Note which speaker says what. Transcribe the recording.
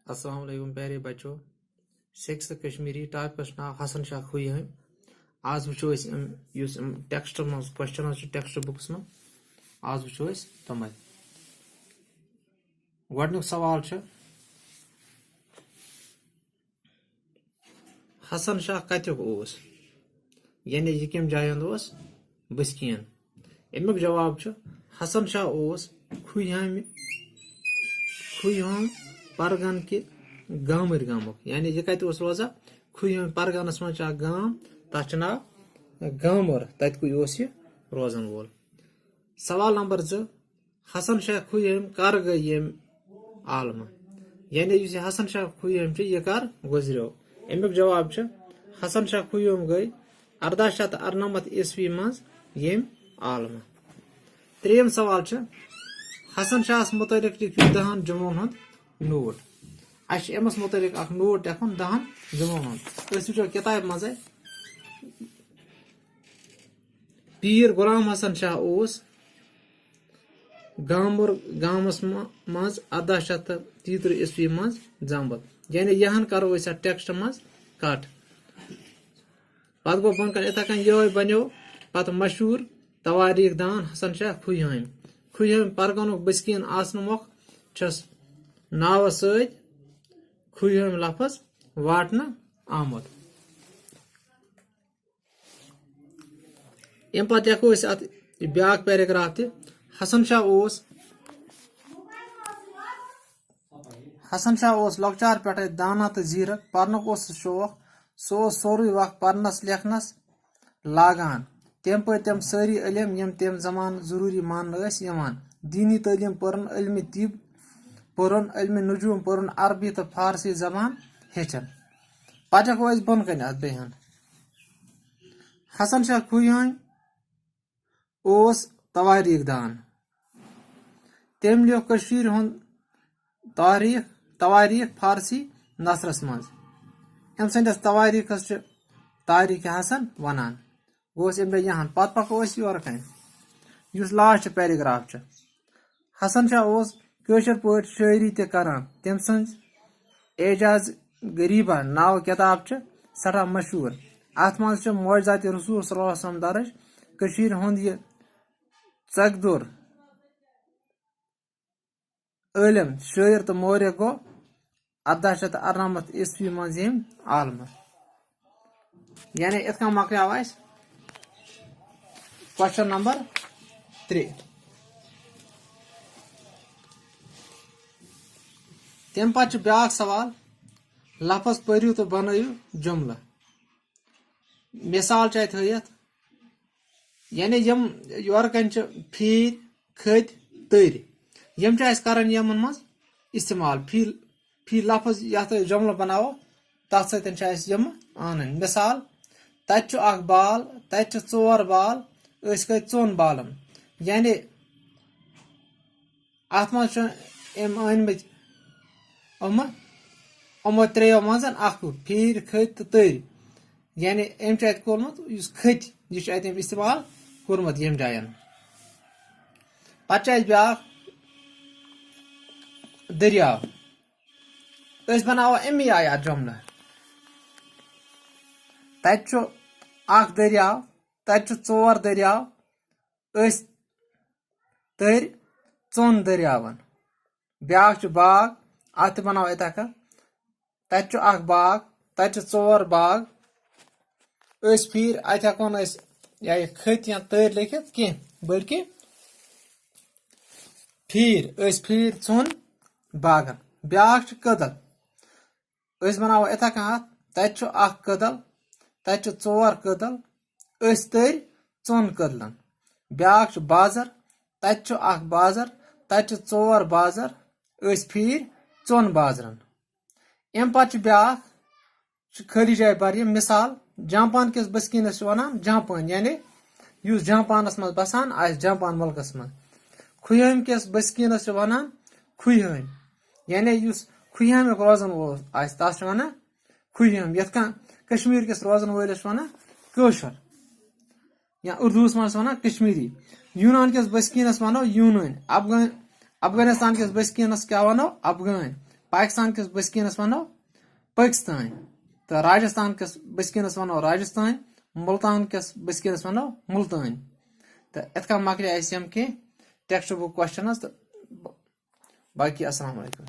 Speaker 1: अस्सलाम वालेकुम प्यारे बच्चों। सिक्स कश्मीरी टॉपिक नाम हसन शाह खुई हम आज वो टेक्स्ट मज क्वेश्चन टेक्स्ट बुक्स में आज वो तम गु सवाल हसन शाह कत्युक यानी यह कम जायन बस्कीन। अमुक जवाब हसन शाह खुयाम परगन के गामर गामुक यानी यह कत रोजा खुयाम परगनस मज गाम तथ नाव गामर तक रोजन वोल। सवाल नंबर 2 हसन शाह खुयाम कर गई यम आलम यानी हसन शाह खुयाम यह कर गुजरो। अमुक जवाब हसन शाह खुयाम गई 1898 ईस्वी मज यम आलम। त्रेम सवाल हसन शाह मुतलिक लिखियो 10 जुमों हंद नोट। अमस मुतलिक नोट लिखन 10 जुमों हंद वो किताब मज पीर गुलाम हसन शाह गामर गामस मज 1833 ईस्वी मज जमत यानी यहन करो टेक्स्ट मज कट पत गो बन इथा कन ये बनो पत मशहूर तवारीख दान हसन शाह खुयाम खुयाम परगनुक बस्कीन आसन मोख छस नाव सत खुयाम लफज वाटन आमुत। अम पे देखो अत ब्या पैराग्राफ हसन शाह लकचार पे दाना तो जीरक पर्नुक शौक सो सोरे वक्त पर्नस लेखनस लागान तम पे तम सारी इलम यम तम जमान जरूरी मान दीनी तलीम पर्न इल्म तिब पर्न इल्म नजूम पर्न अरबी तो फारसी जबान हेचन। पे बन कन अत बेहन हसन शाह खुयाम तवारीख दान तम लिख कशीर हुंद तवारीख फारसी नसरस मज अम सस तवारीखस तारीख हसन वनान गोस यहाँ पत पको योर कन लास्ट पैराग्राफ हसन शाह कशर पे शायरी तरान तम सज एजाज गरीबा नाव किताब सठा मशहूर अत मज मौजदात रसूल सल्लल्लाहु अलैहि वसल्लम दर्ज कशीर हुंद यह चकदुर इलम शायर तो मोरिक गो 1898 ईस्वी मज यम आलम यानी इत कन मकलाव क्वेश्चन नंबर 3। तम पे ब्या सवाल लफज पढ़ू तो बनयू जुमला मिसाल थत यानी यम योर कन फीर खत तर यम करान यमन मज इस्तेमाल फी लफज ये जुमला बनावो तथ सम आन मिसाल तत बाल तत 4 बाल चोन बालन यानी अत मज अनमत अमो त्रो मज फीर खत तो तर यानी अम कोर्मुत खत यह इस्तेमाल कोर्मुत यम जायन। पे ब्या दरियाव बनावो अमी आय जुमला तत दरियाव तत 4 दरियाव तर 4 दरियावन ब्या बाग अत बनावो इथा कन तत बाग तत 4 बाग फीर अत हेकोन या खत या तर लिखित कह बल्कि फीर 4 बागन ब्या कदल बनावो इथा कन तत कदल तत 4 कदल तर 4 कदलन ब्या बाजर तत बाजर तत 4 बाजर फीर 4 बाजरन। अम पे ब्या खाली जाय बर मिसाल जापान किस बस्कीनस वनान जापान यानी जापानस मज बसान जापान मुल्कस मज खुयाम किस बस्कीनस वनान खुयाम यानी खुयाम रोजन वोल तस वनान खुयाम ये कश्मीर किस रोजन वोलस वनान कशर या उर्दूस मज वनान कश्मीरी। यूनान किस बस्कीनस वनो यूनान अफगानिस्तान किस बस्कीनस क्या वनो अफगान پاکستان کس بسکینس ونو پاکستان تو راجستان کس بسکینس ونو راجستان ملتان کس بسکینس ونو ملتان تو ات کم مکلے اس یم کی ٹیکسٹ بک کوسچنز تو باقی السلام علیکم